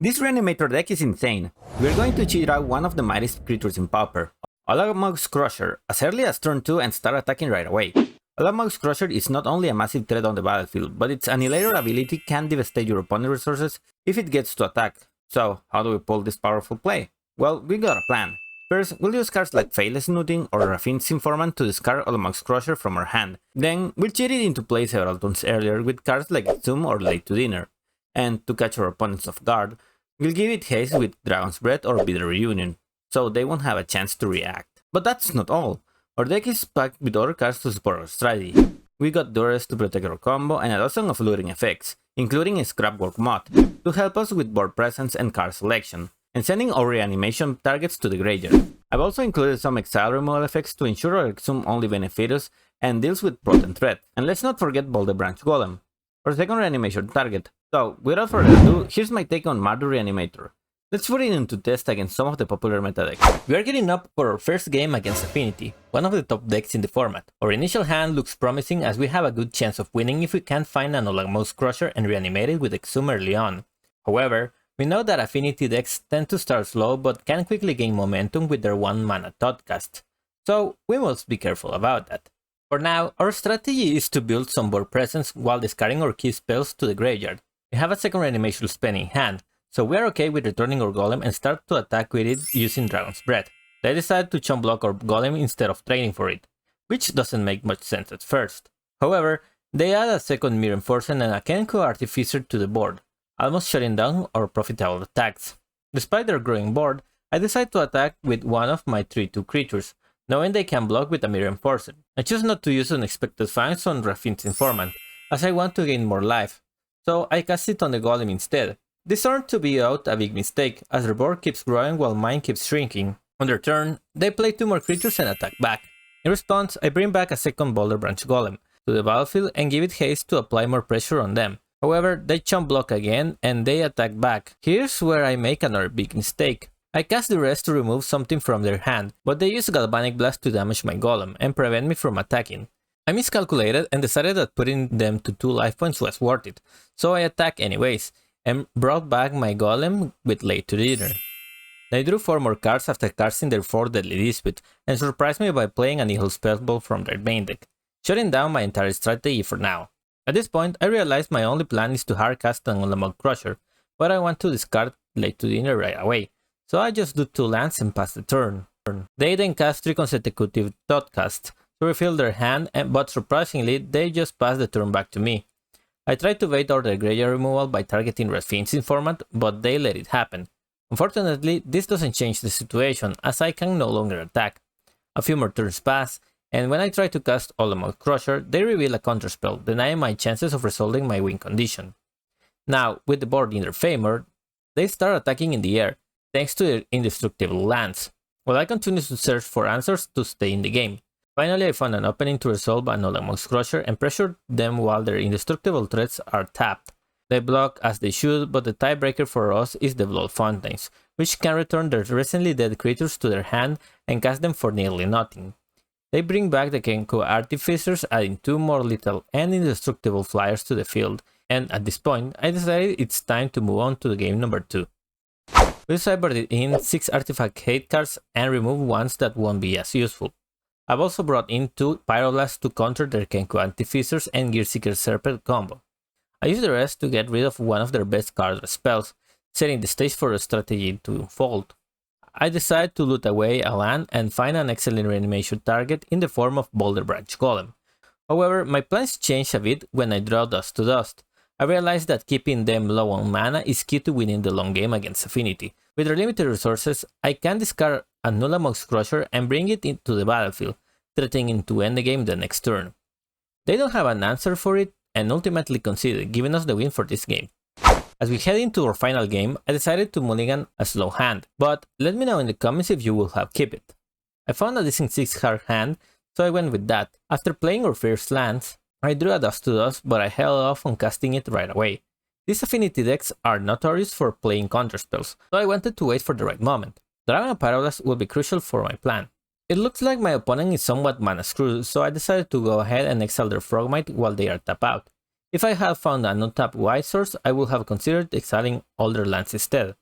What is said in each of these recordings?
This Reanimator deck is insane. We're going to cheat out one of the mightiest creatures in Pauper, Ulamog's Crusher, as early as turn 2 and start attacking right away. Ulamog's Crusher is not only a massive threat on the battlefield, but its Annihilator ability can devastate your opponent's resources if it gets to attack. So, how do we pull this powerful play? Well, we got a plan. First, we'll use cards like Faithless Snooting or Raffine's Informant to discard Ulamog's Crusher from our hand. Then, we'll cheat it into play several turns earlier with cards like Exhume or Late to Dinner. And to catch our opponents off guard, we'll give it haste with Dragon's Breath or Bitter Reunion, so they won't have a chance to react. But that's not all. Our deck is packed with other cards to support our strategy. We got Duress to protect our combo and a dozen of looting effects, including a Scrapwork Mod, to help us with board presence and card selection, and sending our reanimation targets to the graveyard. I've also included some exile removal effects to ensure our Exhume only benefits us and deals with potent threat. And let's not forget Boulder Branch Golem, our second reanimation target. So, without further ado, here's my take on Mardu Reanimator. Let's put it into test against some of the popular meta decks. We are getting up for our first game against Affinity, one of the top decks in the format. Our initial hand looks promising as we have a good chance of winning if we can find an Ulamog's Crusher and reanimate it with Exhume early on. However, we know that Affinity decks tend to start slow but can quickly gain momentum with their 1-mana Thoughtcast, so we must be careful about that. For now, our strategy is to build some board presence while discarding our key spells to the graveyard. We have a second reanimation spell in hand, so we are okay with returning our golem and start to attack with it using Dragon's Breath. They decided to chump block our golem instead of trading for it, which doesn't make much sense at first. However, they add a second Mirror Enforcer and a Kenku Artificer to the board, almost shutting down our profitable attacks. Despite their growing board, I decide to attack with one of my 3/2 creatures, knowing they can block with a Mirror Enforcer. I choose not to use Unexpected Finds on Raffine's Informant, as I want to gain more life, so I cast it on the golem instead. This turned to be out a big mistake, as their board keeps growing while mine keeps shrinking. On their turn, they play 2 more creatures and attack back. In response, I bring back a second Boulder Branch Golem to the battlefield and give it haste to apply more pressure on them. However, they chump block again and they attack back. Here's where I make another big mistake. I cast Duress to remove something from their hand, but they use Galvanic Blast to damage my golem and prevent me from attacking. I miscalculated and decided that putting them to 2 life points was worth it, so I attack anyways, and brought back my golem with Late to Dinner. They drew 4 more cards after casting their 4 Deadly Dispute, and surprised me by playing Annihil Spellbolt from their main deck, shutting down my entire strategy for now. At this point, I realized my only plan is to hardcast an Ulamog Crusher, but I want to discard Late to Dinner right away, so I just do 2 lands and pass the turn. They then cast 3 consecutive Thoughtcasts to refill their hand, but surprisingly, they just pass the turn back to me. I tried to bait out their graveyard removal by targeting Raffine's Informant, but they let it happen. Unfortunately, this doesn't change the situation, as I can no longer attack. A few more turns pass, and when I try to cast Ulamog Crusher, they reveal a counterspell, denying my chances of resolving my win condition. Now, with the board in their favor, they start attacking in the air, thanks to their indestructible lands, while I continue to search for answers to stay in the game. Finally, I found an opening to resolve an Ulamog's Crusher and pressured them while their indestructible threats are tapped. They block as they should, but the tiebreaker for us is the Blood Fountains, which can return their recently dead creatures to their hand and cast them for nearly nothing. They bring back the Kenku Artificers, adding 2 more lethal and indestructible flyers to the field, and at this point, I decided it's time to move on to the game number 2. We sideboarded in 6 artifact hate cards and remove ones that won't be as useful. I've also brought in 2 Pyroblasts to counter their Kenku Artificers and Gearseeker Serpent combo. I used the rest to get rid of one of their best card spells, setting the stage for the strategy to unfold. I decided to loot away a land and find an excellent reanimation target in the form of Boulder Branch Golem. However, my plans changed a bit when I draw Dust to Dust. I realized that keeping them low on mana is key to winning the long game against Affinity. With their limited resources, I can discard a Ulamog's Crusher and bring it into the battlefield, threatening to end the game the next turn. They don't have an answer for it and ultimately conceded, giving us the win for this game. As we head into our final game, I decided to mulligan a slow hand, but let me know in the comments if you will have kept it. I found a decent 6-card hand, so I went with that. After playing our first lands, I drew a Dust to Dust, but I held off on casting it right away. These Affinity decks are notorious for playing counterspells, so I wanted to wait for the right moment. Dragon Pyroblast will be crucial for my plan. It looks like my opponent is somewhat mana screwed, so I decided to go ahead and exile their Frogmite while they are tapped out. If I had found an untapped white source, I would have considered exiling older lands instead.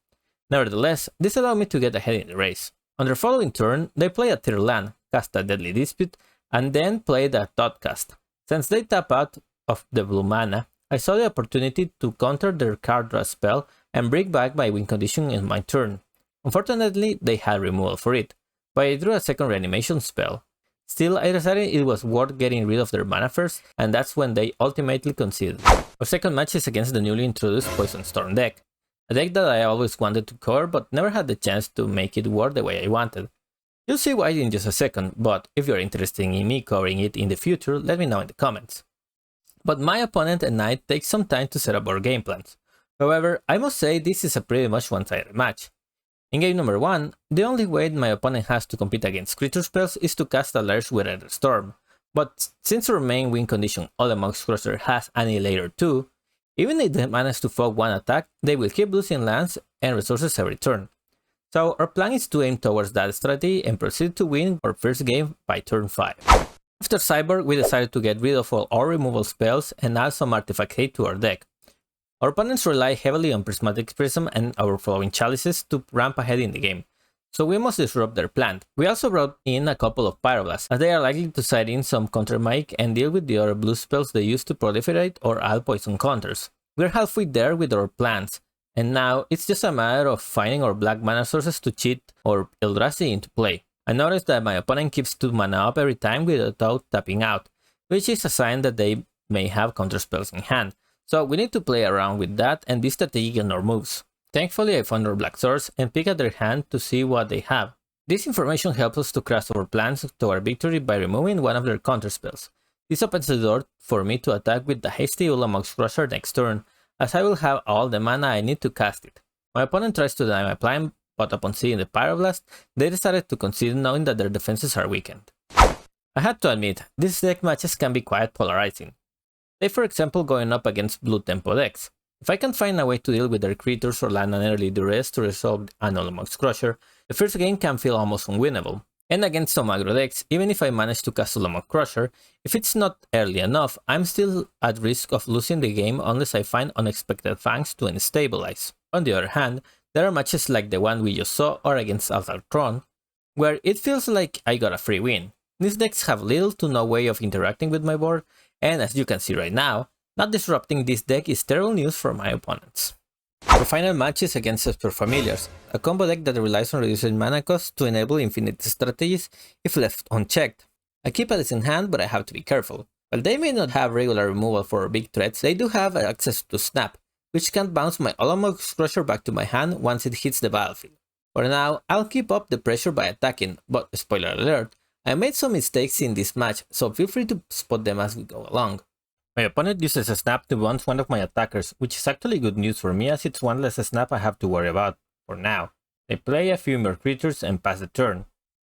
Nevertheless, this allowed me to get ahead in the race. On their following turn, they play a tier land, cast a Deadly Dispute, and then played a Thought Cast. Since they tap out of the blue mana, I saw the opportunity to counter their card draw spell and bring back my win condition in my turn. Unfortunately, they had removal for it, but I drew a second reanimation spell. Still, I decided it was worth getting rid of their mana first, and that's when they ultimately conceded. Our second match is against the newly introduced Poison Storm deck, a deck that I always wanted to cover but never had the chance to make it work the way I wanted. You'll see why in just a second, but if you're interested in me covering it in the future, let me know in the comments. But my opponent and I take some time to set up our game plans. However, I must say this is a pretty much one-sided match. In game number 1, the only way my opponent has to compete against creature spells is to cast a Lurch with Ether Storm, but since our main win condition Ulamog Crusher has Annihilator 2, even if they manage to fog one attack, they will keep losing lands and resources every turn. So our plan is to aim towards that strategy and proceed to win our first game by turn 5. After sideboard, we decided to get rid of all our removal spells and add some artifact hate to our deck. Our opponents rely heavily on Prismatic Prism and overflowing chalices to ramp ahead in the game, so we must disrupt their plan. We also brought in a couple of Pyroblasts, as they are likely to side in some counter magic and deal with the other blue spells they use to proliferate or add poison counters. We're halfway there with our plans, and now it's just a matter of finding our black mana sources to cheat our Eldrazi into play. I noticed that my opponent keeps 2 mana up every time without tapping out, which is a sign that they may have counter spells in hand. So we need to play around with that and be strategic in our moves. Thankfully, I found our black source and pick at their hand to see what they have. This information helps us to craft our plans to our victory by removing one of their counter spells. This opens the door for me to attack with the hasty Ulamog Crusher next turn, as I will have all the mana I need to cast it. My opponent tries to deny my plan, but upon seeing the Pyroblast, they decided to concede knowing that their defenses are weakened. I had to admit, these deck matches can be quite polarizing. Take for example going up against blue tempo decks. If I can find a way to deal with their creatures or land an early duress to resolve an Ulamog Crusher, the first game can feel almost unwinnable. And against some aggro decks, even if I manage to cast Ulamog Crusher, if it's not early enough, I'm still at risk of losing the game unless I find unexpected fangs to unstabilize. On the other hand, there are matches like the one we just saw or against Altar Tron, where it feels like I got a free win. These decks have little to no way of interacting with my board, and as you can see right now, not disrupting this deck is terrible news for my opponents. Our final match is against Esper Familiars, a combo deck that relies on reducing mana cost to enable infinite strategies if left unchecked. I keep a decent hand, but I have to be careful. While they may not have regular removal for big threats, they do have access to Snap, which can bounce my Ulamog Crusher back to my hand once it hits the battlefield. For now, I'll keep up the pressure by attacking, but spoiler alert, I made some mistakes in this match, so feel free to spot them as we go along. My opponent uses a snap to bounce one of my attackers, which is actually good news for me as it's one less snap I have to worry about, for now. They play a few more creatures and pass the turn.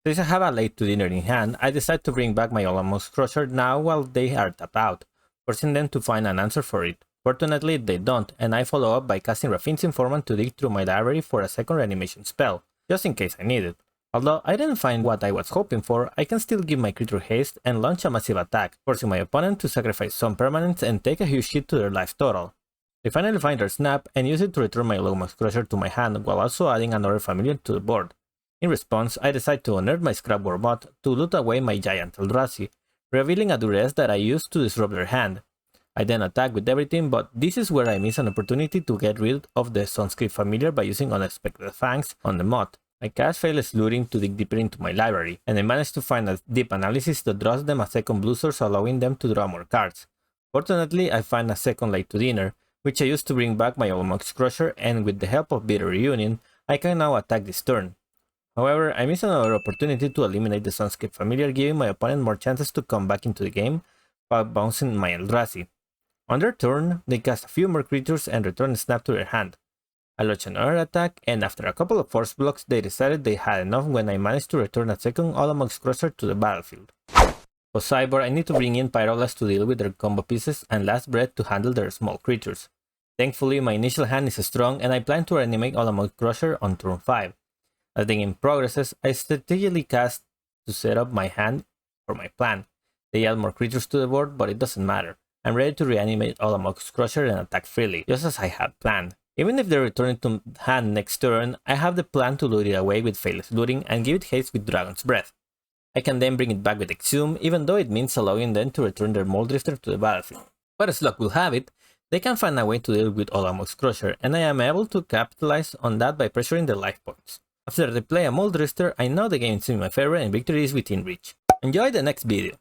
Since I have a late to dinner in hand, I decide to bring back my Ulamog Crusher now while they are tapped out, forcing them to find an answer for it. Fortunately, they don't, and I follow up by casting Rafin's Informant to dig through my library for a second reanimation spell, just in case I need it. Although I didn't find what I was hoping for, I can still give my creature haste and launch a massive attack, forcing my opponent to sacrifice some permanents and take a huge hit to their life total. They finally find their snap and use it to return my Ulamog Crusher to my hand while also adding another familiar to the board. In response, I decide to unearth my Scrapboard mod to loot away my giant Eldrazi, revealing a duress that I used to disrupt their hand. I then attack with everything, but this is where I miss an opportunity to get rid of the Sunscape familiar by using unexpected fangs on the mod. I cast Faithless Looting to dig deeper into my library, and I managed to find a deep analysis that draws them a second blue source, allowing them to draw more cards. Fortunately, I find a second Late to Dinner, which I used to bring back my Ulamog Crusher, and with the help of Bitter Reunion, I can now attack this turn. However, I miss another opportunity to eliminate the Sunscape familiar, giving my opponent more chances to come back into the game while bouncing my Eldrazi. On their turn, they cast a few more creatures and return a snap to their hand. I launched another attack, and after a couple of force blocks, they decided they had enough when I managed to return a second Ulamog Crusher to the battlefield. For sideboard, I need to bring in Pyroblast to deal with their combo pieces and Last Breath to handle their small creatures. Thankfully, my initial hand is strong, and I plan to reanimate Ulamog Crusher on turn 5. As the game progresses, I strategically cast to set up my hand for my plan. They add more creatures to the board, but it doesn't matter. I'm ready to reanimate Ulamog's Crusher and attack freely, just as I had planned. Even if they return it to hand next turn, I have the plan to loot it away with Faithless Looting and give it haste with Dragon's Breath. I can then bring it back with Exhume, even though it means allowing them to return their Moldrifter to the battlefield. But as luck will have it, they can find a way to deal with Ulamog's Crusher, and I am able to capitalize on that by pressuring their life points. After they play a Moldrifter, I know the game is in my favor and victory is within reach. Enjoy the next video.